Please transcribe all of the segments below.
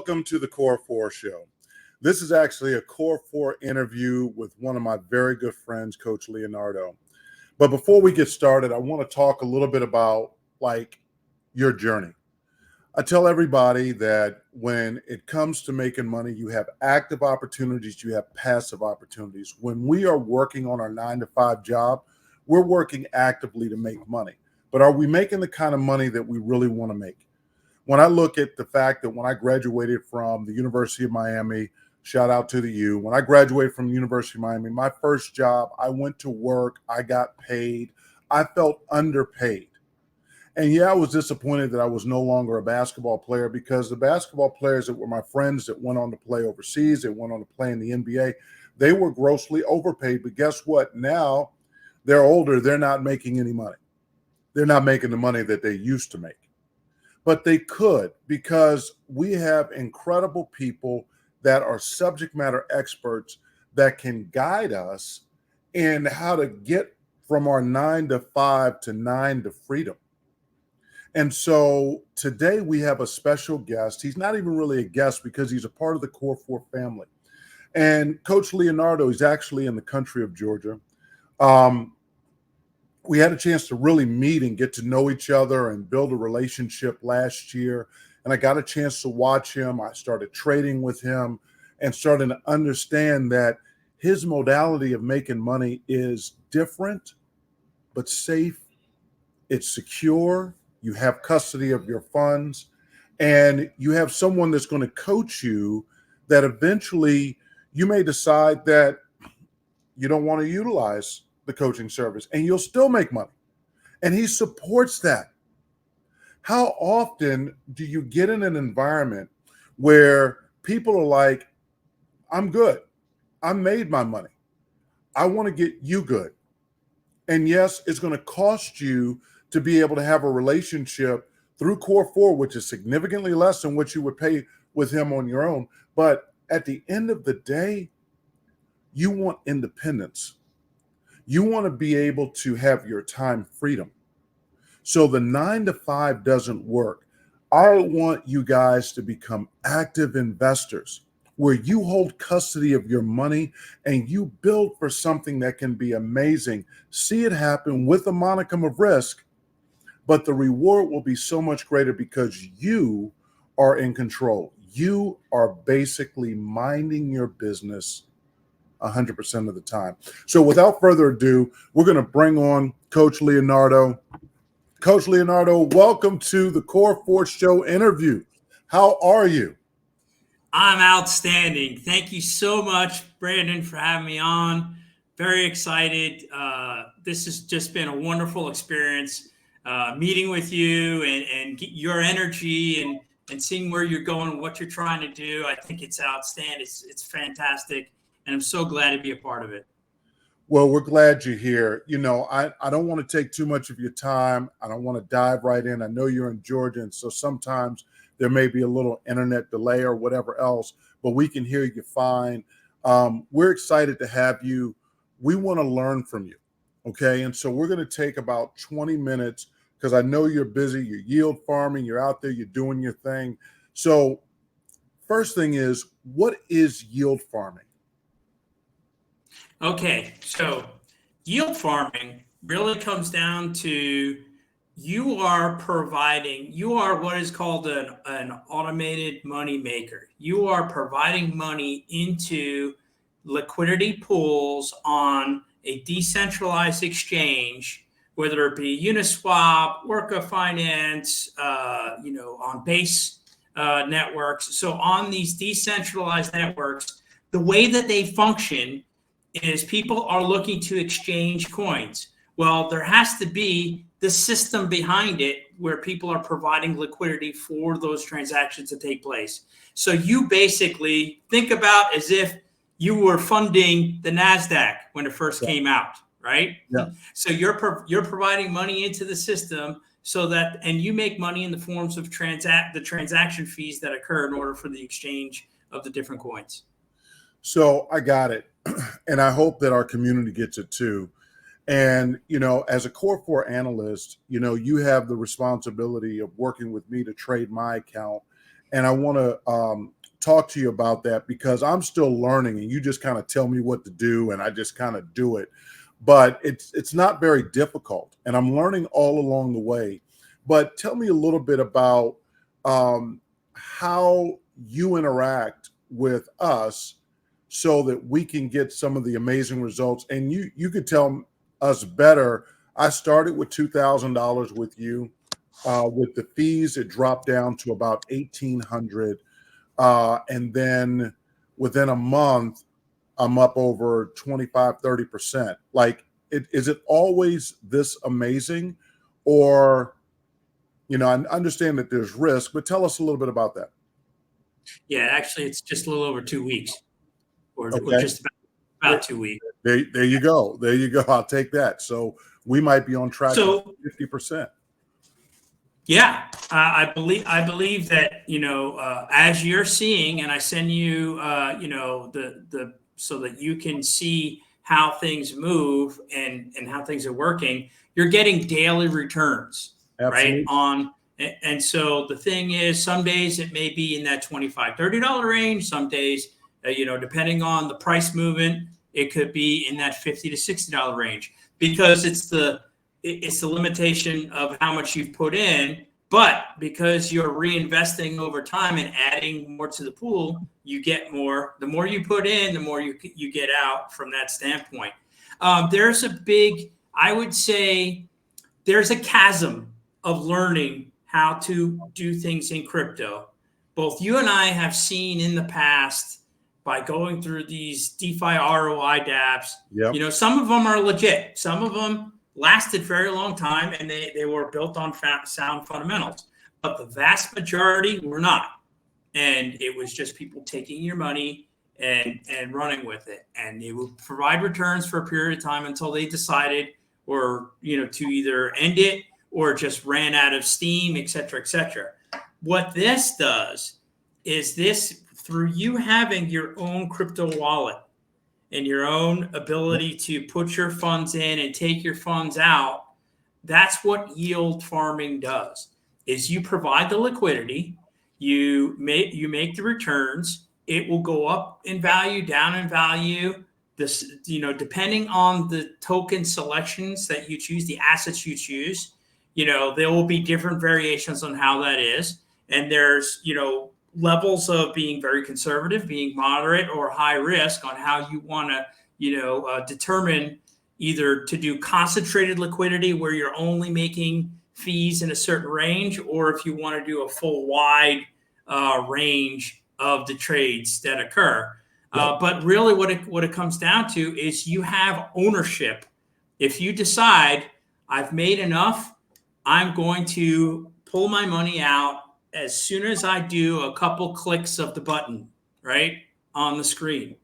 Welcome to the Core 4 show. This is actually a Core 4 interview with one of my very good friends, Coach Leonardo. But before we get started, I want to talk a little bit about your journey. I tell everybody that when it comes to making money, you have active opportunities, you have passive opportunities. When we are working on our 9-to-5 job, we're working actively to make money. But are we making the kind of money that we really want to make? When I look at the fact that when I graduated from the University of Miami, shout out to the U, when I graduated from the University of Miami, my first job, I went to work, I got paid, I felt underpaid. And yeah, I was disappointed that I was no longer a basketball player because the basketball players that were my friends that went on to play overseas, that went on to play in the NBA, they were grossly overpaid. But guess what? Now they're older, they're not making any money. They're not making the money that they used to make. But they could, because we have incredible people that are subject matter experts that can guide us in how to get from our 9-to-5 to 9 to freedom. And so today we have a special guest. He's not even really a guest because he's a part of the Core 4 family. And Coach Leonardo is actually in the country of Georgia. We had a chance to really meet and get to know each other and build a relationship last year. And I got a chance to watch him. I started trading with him and starting to understand that his modality of making money is different, but safe. It's secure. You have custody of your funds, and you have someone that's going to coach you that eventually you may decide that you don't want to utilize the coaching service and you'll still make money. And he supports that. How often do you get in an environment where people are like, I'm good. I made my money. I want to get you good. And yes, it's going to cost you to be able to have a relationship through Core 4, which is significantly less than what you would pay with him on your own. But at the end of the day, you want independence. You want to be able to have your time freedom. So the 9-to-5 doesn't work. I want you guys to become active investors where you hold custody of your money and you build for something that can be amazing. See it happen with a modicum of risk, but the reward will be so much greater because you are in control. You are basically minding your business 100% of the time. So without further ado, we're going to bring on Coach Leonardo. Coach Leonardo, welcome to the Core 4 show interview. How are you? I'm outstanding. Thank you so much, Brandon, for having me on. Very excited. This has just been a wonderful experience meeting with you and your energy and seeing where you're going and what you're trying to do. I think it's outstanding. It's fantastic. And I'm so glad to be a part of it. Well, we're glad you're here. You know, I don't want to take too much of your time. I don't want to dive right in. I know you're in Georgia, and so sometimes there may be a little internet delay or whatever else, but we can hear you fine. We're excited to have you. We want to learn from you, okay? And so we're going to take about 20 minutes because I know you're busy. You're yield farming. You're out there. You're doing your thing. So first thing is, what is yield farming? Okay, so yield farming really comes down to you are what is called an automated money maker. You are providing money into liquidity pools on a decentralized exchange, whether it be Uniswap, Orca Finance, on Base networks. So on these decentralized networks, the way that they function is people are looking to exchange coins. Well, there has to be the system behind it where people are providing liquidity for those transactions to take place. So you basically think about as if you were funding the NASDAQ when it first came out, right? Yeah. So you're providing money into the system so that, and you make money in the forms of the transaction fees that occur in order for the exchange of the different coins. So I got it. And I hope that our community gets it too. And, you know, as a Core 4 analyst, you know, you have the responsibility of working with me to trade my account. And I want to talk to you about that because I'm still learning, and you just kind of tell me what to do, and I just kind of do it. But it's not very difficult, and I'm learning all along the way. But tell me a little bit about how you interact with us so that we can get some of the amazing results. And you could tell us better. I started with $2,000 with you. With the fees, it dropped down to about 1,800, and then within a month, I'm up over 25-30%. Like, is it always this amazing, or I understand that there's risk, but tell us a little bit about that. Yeah, actually, it's just a little over 2 weeks, or Okay. just about 2 weeks. There you go. There you go. I'll take that. So we might be on track to So 50%. yeah, I believe that as you're seeing, and I send you the so that you can see how things move and how things are working. You're getting daily returns, right? Absolutely. And so the thing is, some days it may be in that $25-$30 range. Some days, depending on the price movement, it could be in that $50 to $60 range, because it's the limitation of how much you've put in. But because you're reinvesting over time and adding more to the pool, you get more. The more you put in, the more you get out from that standpoint. There's a big, I would say, there's a chasm of learning how to do things in crypto. Both you and I have seen in the past, by going through these DeFi ROI dApps. Yep. Some of them are legit. Some of them lasted very long time, and they were built on sound fundamentals. But the vast majority were not. And it was just people taking your money and running with it. And they would provide returns for a period of time until they decided to either end it or just ran out of steam, et cetera, et cetera. What this does is this, through you having your own crypto wallet and your own ability to put your funds in and take your funds out, that's what yield farming does. Is you provide the liquidity, you make the returns. It will go up in value, down in value. This, depending on the token selections that you choose, the assets you choose, there will be different variations on how that is. And there's, levels of being very conservative, being moderate, or high risk on how you want to, determine either to do concentrated liquidity where you're only making fees in a certain range, or if you want to do a full wide range of the trades that occur. But really what it comes down to is you have ownership. If you decide, I've made enough, I'm going to pull my money out as soon as I do a couple clicks of the button, right, on the screen.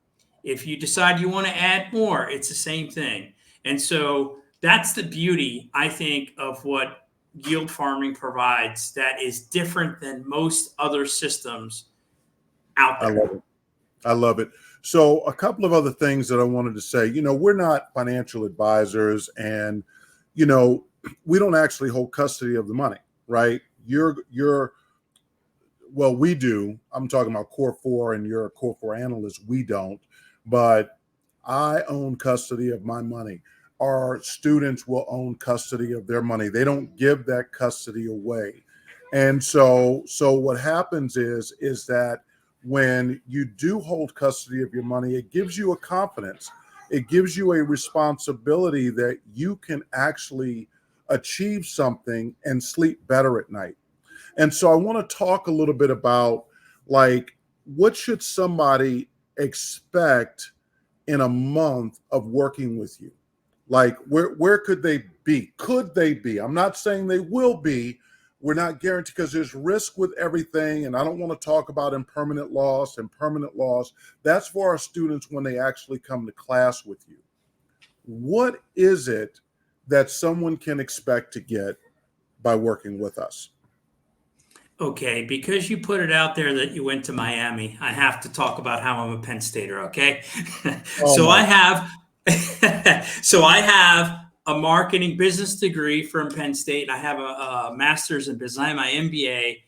If you decide you want to add more, it's the same thing. And so that's the beauty, I think, of what yield farming provides that is different than most other systems out there. I love it. I love it. So a couple of other things that I wanted to say, we're not financial advisors, and, we don't actually hold custody of the money, right? Well, we do. I'm talking about Core 4, and you're a Core 4 analyst. We don't, but I own custody of my money. Our students will own custody of their money. They don't give that custody away. And so what happens is that when you do hold custody of your money, it gives you a confidence. It gives you a responsibility that you can actually achieve something and sleep better at night. And so I want to talk a little bit about, like, what should somebody expect in a month of working with you? Like, where could they be? Could they be? I'm not saying they will be. We're not guaranteed, because there's risk with everything. And I don't want to talk about impermanent loss and permanent loss. That's for our students when they actually come to class with you. What is it that someone can expect to get by working with us? Okay, because you put it out there that you went to Miami, I have to talk about how I'm a Penn Stater. Okay, so I have a marketing business degree from Penn State. I have a master's in business. I have my MBA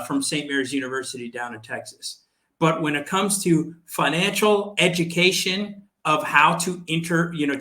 from St. Mary's University down in Texas. But when it comes to financial education of how to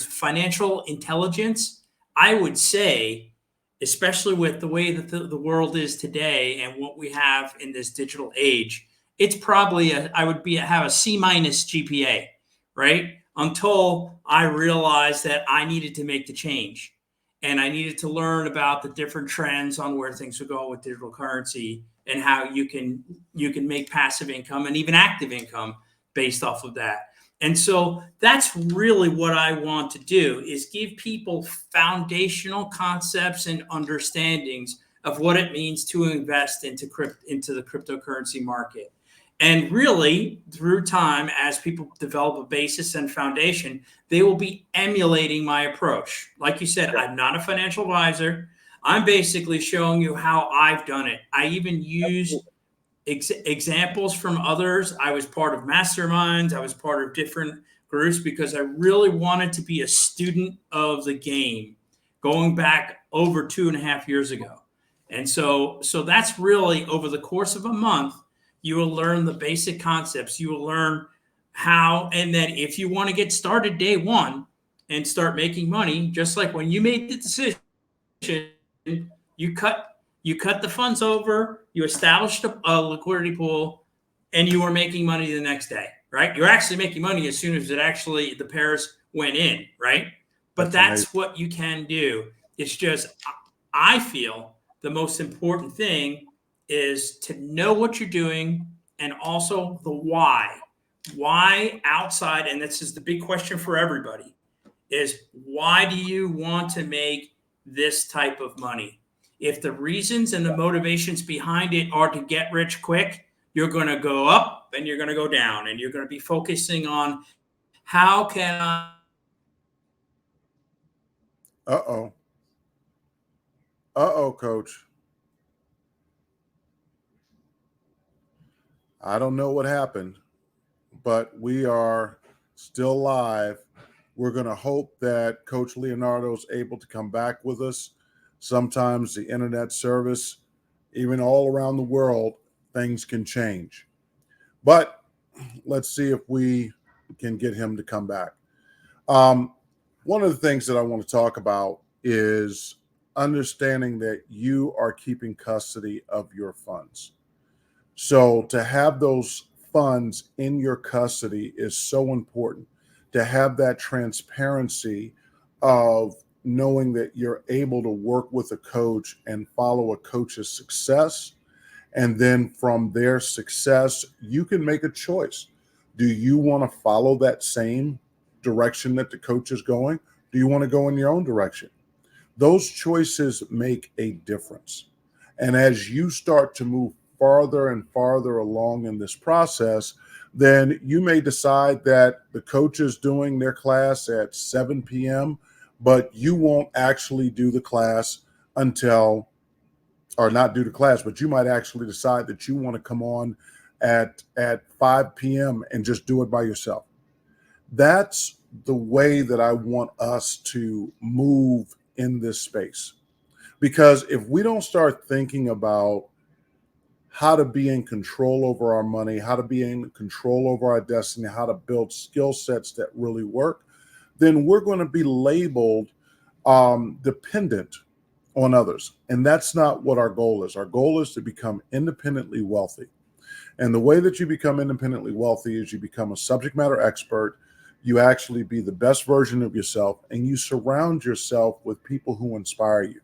financial intelligence, I would say, especially with the way that the world is today and what we have in this digital age, it's probably have a C minus GPA, right? Until I realized that I needed to make the change and I needed to learn about the different trends on where things would go with digital currency and how you can make passive income and even active income based off of that. And so that's really what I want to do, is give people foundational concepts and understandings of what it means to invest into the cryptocurrency market. And really, through time, as people develop a basis and foundation, they will be emulating my approach. Like you said, I'm not a financial advisor. I'm basically showing you how I've done it. I even use examples from others. I was part of masterminds. I was part of different groups because I really wanted to be a student of the game going back over 2.5 years ago. And so that's really over the course of a month, you will learn the basic concepts. You will learn how, and then if you want to get started day one and start making money, just like when you made the decision, you cut the funds over, you established a liquidity pool, and you were making money the next day, right? You're actually making money as soon as the pairs went in, right? But that's what you can do. It's just, I feel the most important thing is to know what you're doing and also the why. Why outside, and this is the big question for everybody, is why do you want to make this type of money? If the reasons and the motivations behind it are to get rich quick, you're going to go up and you're going to go down, and you're going to be focusing on how can I. Uh-oh. Uh-oh, Coach. I don't know what happened, but we are still live. We're going to hope that Coach Leonardo is able to come back with us. Sometimes the internet service, even all around the world, things can change. But let's see if we can get him to come back. One of the things that I want to talk about is understanding that you are keeping custody of your funds. So to have those funds in your custody is so important. To have that transparency of knowing that you're able to work with a coach and follow a coach's success. And then from their success, you can make a choice. Do you want to follow that same direction that the coach is going? Do you want to go in your own direction? Those choices make a difference. And as you start to move farther and farther along in this process, then you may decide that the coach is doing their class at 7 p.m., but you won't actually do the class until, or not do the class, but you might actually decide that you want to come on at 5 p.m. and just do it by yourself. That's the way that I want us to move in this space. Because if we don't start thinking about how to be in control over our money, how to be in control over our destiny, how to build skill sets that really work, then we're going to be labeled dependent on others. And that's not what our goal is. Our goal is to become independently wealthy. And the way that you become independently wealthy is you become a subject matter expert. You actually be the best version of yourself, and you surround yourself with people who inspire you.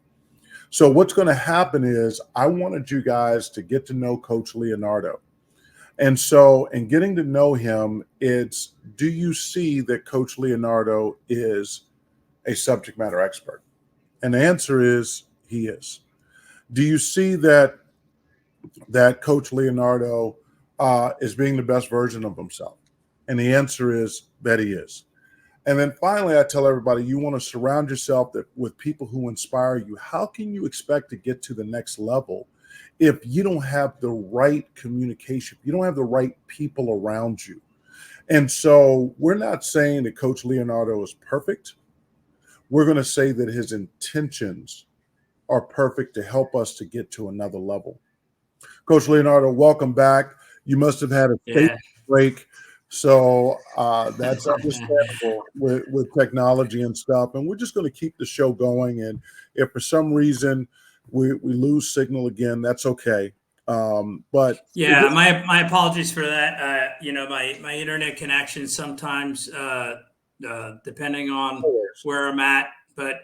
So what's going to happen is I wanted you guys to get to know Coach Leonardo. And so in getting to know him, it's, do you see that Coach Leonardo is a subject matter expert? And the answer is he is. Do you see that Coach Leonardo is being the best version of himself? And the answer is that he is. And then finally, I tell everybody, you want to surround yourself with people who inspire you. How can you expect to get to the next level if you don't have the right communication? You don't have the right people around you. And so we're not saying that Coach Leonardo is perfect. We're going to say that his intentions are perfect to help us to get to another level. Coach Leonardo, welcome back. You must have had a state Yeah. break. So that's understandable with technology and stuff. And we're just going to keep the show going. And if for some reason we lose signal again, that's okay. But Yeah, my apologies for that. My internet connection sometimes, depending on where I'm at. But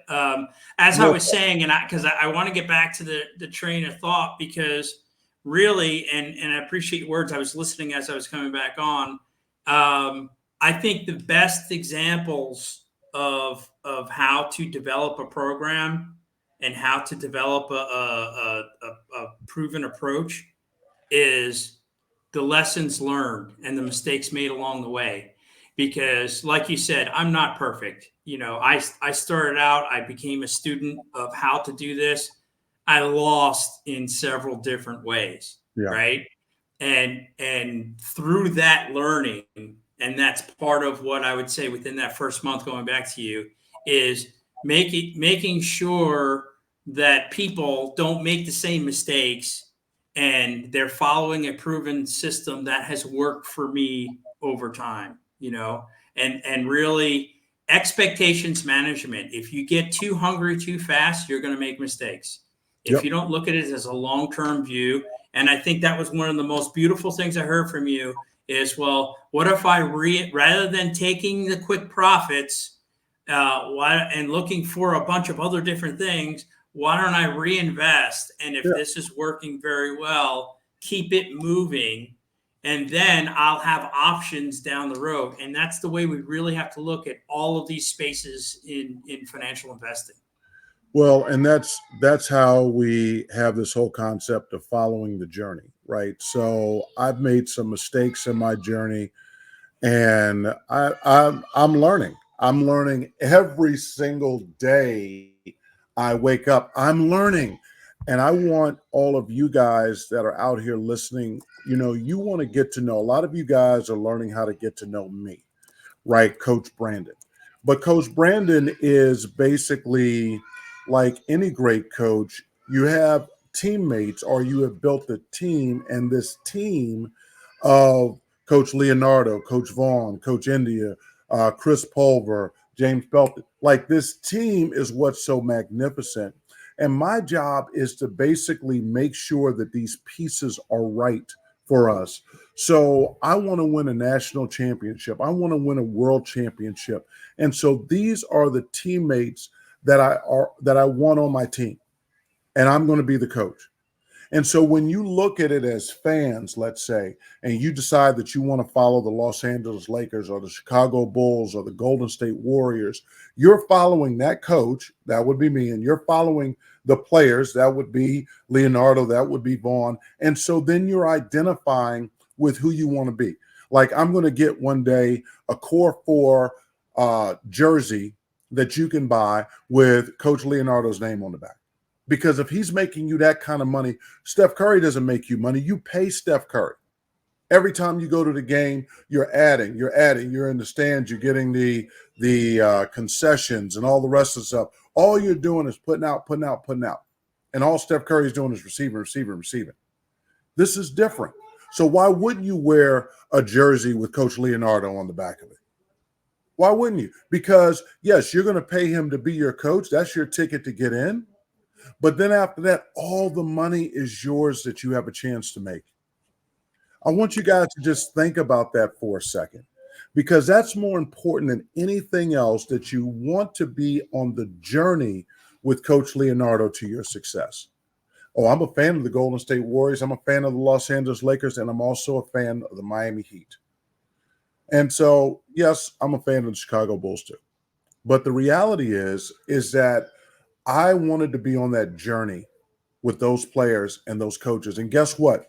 as I no, was saying, and because I want to get back to the train of thought, because really, and I appreciate your words. I was listening as I was coming back on. I think the best examples of how to develop a program and how to develop a proven approach is the lessons learned and the mistakes made along the way. Because, like you said, I'm not perfect. I started out, I became a student of how to do this. I lost in several different ways, yeah, right? And through that learning, and that's part of what I would say within that first month, going back to you, is making sure that people don't make the same mistakes and they're following a proven system that has worked for me over time, and really expectations management. If you get too hungry too fast, you're going to make mistakes. If yep, you don't look at it as a long-term view, and I think that was one of the most beautiful things I heard from you is, well, what if I rather than taking the quick profits, and looking for a bunch of other different things, why don't I reinvest? And if yeah. this is working very well, keep it moving. And then I'll have options down the road. And that's the way we really have to look at all of these spaces in financial investing. Well, and that's how we have this whole concept of following the journey, right? So I've made some mistakes in my journey, and I'm learning. I'm learning every single day. I wake up. I'm learning, and I want all of you guys that are out here listening. You want to get to know. A lot of you guys are learning how to get to know me, right? Coach Brandon. But Coach Brandon is basically like any great coach. You have teammates, or you have built a team, and this team of Coach Leonardo, Coach Vaughn, Coach India, Chris Pulver, James Belton, like this team is what's so magnificent. And my job is to basically make sure that these pieces are right for us. So I want to win a national championship. I want to win a world championship. And so these are the teammates that I want on my team. And I'm going to be the coach. And so when you look at it as fans, let's say, and you decide that you want to follow the Los Angeles Lakers or the Chicago Bulls or the Golden State Warriors, you're following that coach, that would be me, and you're following the players, that would be Leonardo, that would be Vaughn. And so then you're identifying with who you want to be. Like I'm going to get one day a Core 4 jersey that you can buy with Coach Leonardo's name on the back. Because if he's making you that kind of money, Steph Curry doesn't make you money. You pay Steph Curry. Every time you go to the game, you're in the stands, you're getting the concessions and all the rest of the stuff. All you're doing is putting out. And all Steph Curry is doing is receiving. This is different. So why wouldn't you wear a jersey with Coach Leonardo on the back of it? Why wouldn't you? Because, yes, you're going to pay him to be your coach. That's your ticket to get in. But then after that, all the money is yours that you have a chance to make. I want you guys to just think about that for a second, because that's more important than anything else, that you want to be on the journey with Coach Leonardo to your success. Oh, I'm a fan of the Golden State Warriors. I'm a fan of the Los Angeles Lakers, and I'm also a fan of the Miami Heat. And so, yes, I'm a fan of the Chicago Bulls too. But the reality is that I wanted to be on that journey with those players and those coaches. And guess what?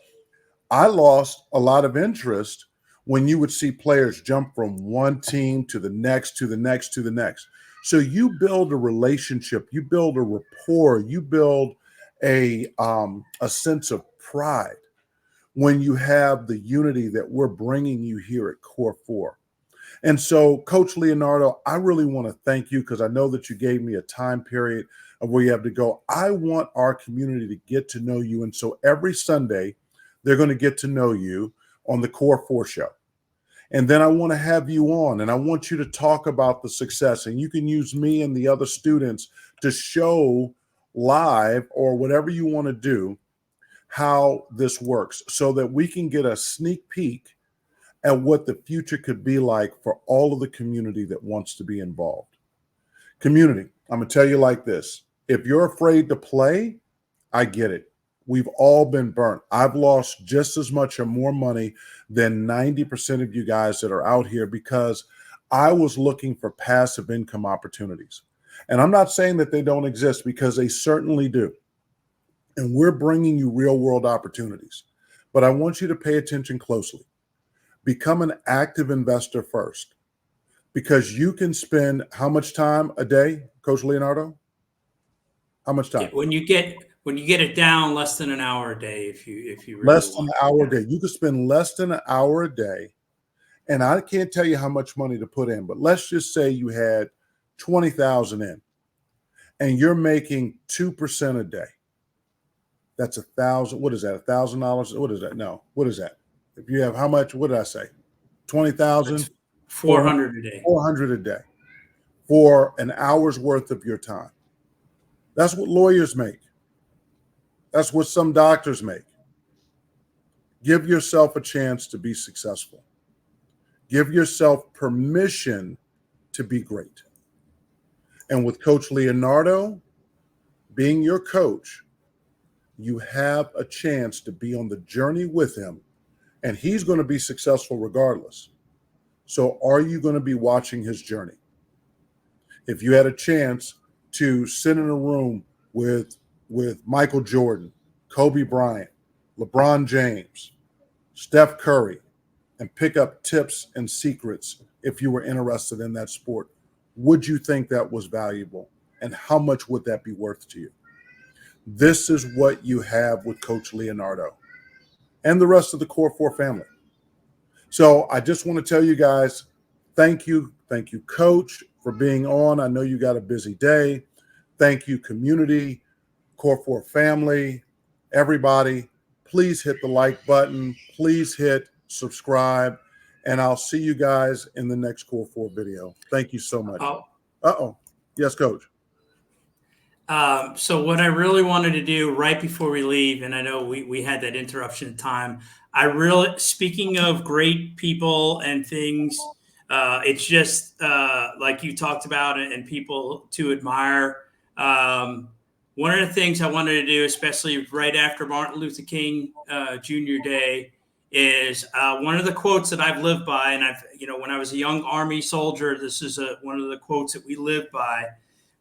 I lost a lot of interest when you would see players jump from one team to the next, to the next, to the next. So you build a relationship, you build a rapport, you build a sense of pride when you have the unity that we're bringing you here at Core 4. And so, Coach Leonardo, I really want to thank you, because I know that you gave me a time period of where you have to go. I want our community to get to know you. And so every Sunday, they're going to get to know you. on the Core 4 show. And then I want to have you on and I want you to talk about the success. And you can use me and the other students to show live or whatever you want to do how this works so that we can get a sneak peek at what the future could be like for all of the community that wants to be involved. Community, I'm going to tell you like this. If you're afraid to play, I get it. We've all been burnt. I've lost just as much or more money than 90% of you guys that are out here because I was looking for passive income opportunities. And I'm not saying that they don't exist because they certainly do. And we're bringing you real world opportunities. But I want you to pay attention closely. Become an active investor first, because you can spend how much time a day, Coach Leonardo? How much time? When you get it down less than an hour a day, if you really less than want an hour a day. You can spend less than an hour a day. And I can't tell you how much money to put in, but let's just say you had 20,000 in and you're making 2% a day. That's $1,000. What is that? $1,000? What is that? No. What is that? If you have how much? What did I say? 20,000. 400 a day. 400 a day for an hour's worth of your time. That's what lawyers make. That's what some doctors make. Give yourself a chance to be successful. Give yourself permission to be great. And with Coach Leonardo being your coach, you have a chance to be on the journey with him, and he's going to be successful regardless. So are you going to be watching his journey? If you had a chance to sit in a room with Michael Jordan, Kobe Bryant, LeBron James, Steph Curry, and pick up tips and secrets if you were interested in that sport, would you think that was valuable? And how much would that be worth to you? This is what you have with Coach Leonardo and the rest of the Core 4 family. So I just want to tell you guys, thank you. Thank you, Coach, for being on. I know you got a busy day. Thank you, community, Core 4 family, everybody. Please hit the like button. Please hit subscribe. And I'll see you guys in the next Core 4 video. Thank you so much. Uh-oh. Yes, Coach. So what I really wanted to do right before we leave, and I know we had that interruption in time, speaking of great people and things, it's just like you talked about and people to admire. One of the things I wanted to do, especially right after Martin Luther King Jr. Day, is one of the quotes that I've lived by. And when I was a young Army soldier, this is one of the quotes that we lived by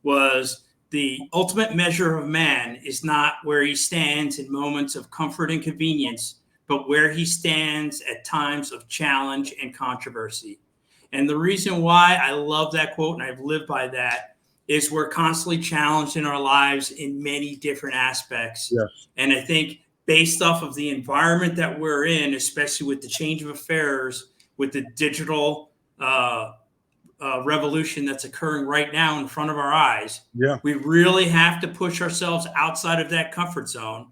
was, the ultimate measure of man is not where he stands in moments of comfort and convenience, but where he stands at times of challenge and controversy. And the reason why I love that quote and I've lived by that is we're constantly challenged in our lives in many different aspects. Yes. And I think based off of the environment that we're in, especially with the change of affairs, with the digital revolution that's occurring right now in front of our eyes, we really have to push ourselves outside of that comfort zone,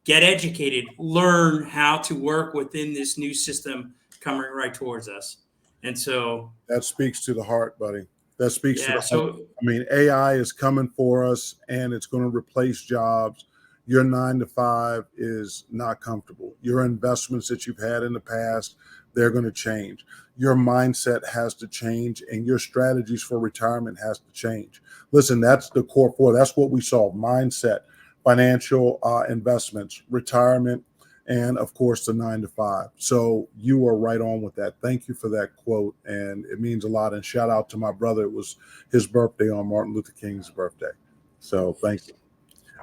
get educated, learn how to work within this new system coming right towards us. And so that speaks to the heart, buddy. That speaks to the heart. I mean, AI is coming for us and it's going to replace jobs. Your 9-to-5 is not comfortable. Your investments that you've had in the past, they're going to change. Your mindset has to change and your strategies for retirement has to change. Listen, that's the Core 4. That's what we saw: mindset, financial investments, retirement, and of course the 9-to-5. So you are right on with that. Thank you for that quote. And it means a lot. And shout out to my brother. It was his birthday on Martin Luther King's birthday. So thank you.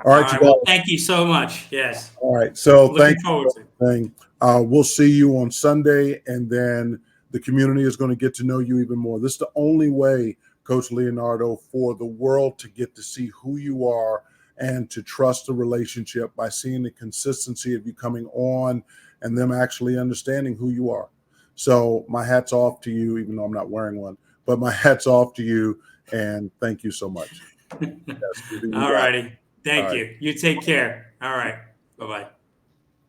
All right. Well, thank you so much. Yes. All right. So thank you. We'll see you on Sunday, and then the community is going to get to know you even more. This is the only way, Coach Leonardo, for the world to get to see who you are and to trust the relationship by seeing the consistency of you coming on and them actually understanding who you are. So my hat's off to you, even though I'm not wearing one, but my hat's off to you, and thank you so much. All righty. Thank you. You take care. All right. Bye-bye.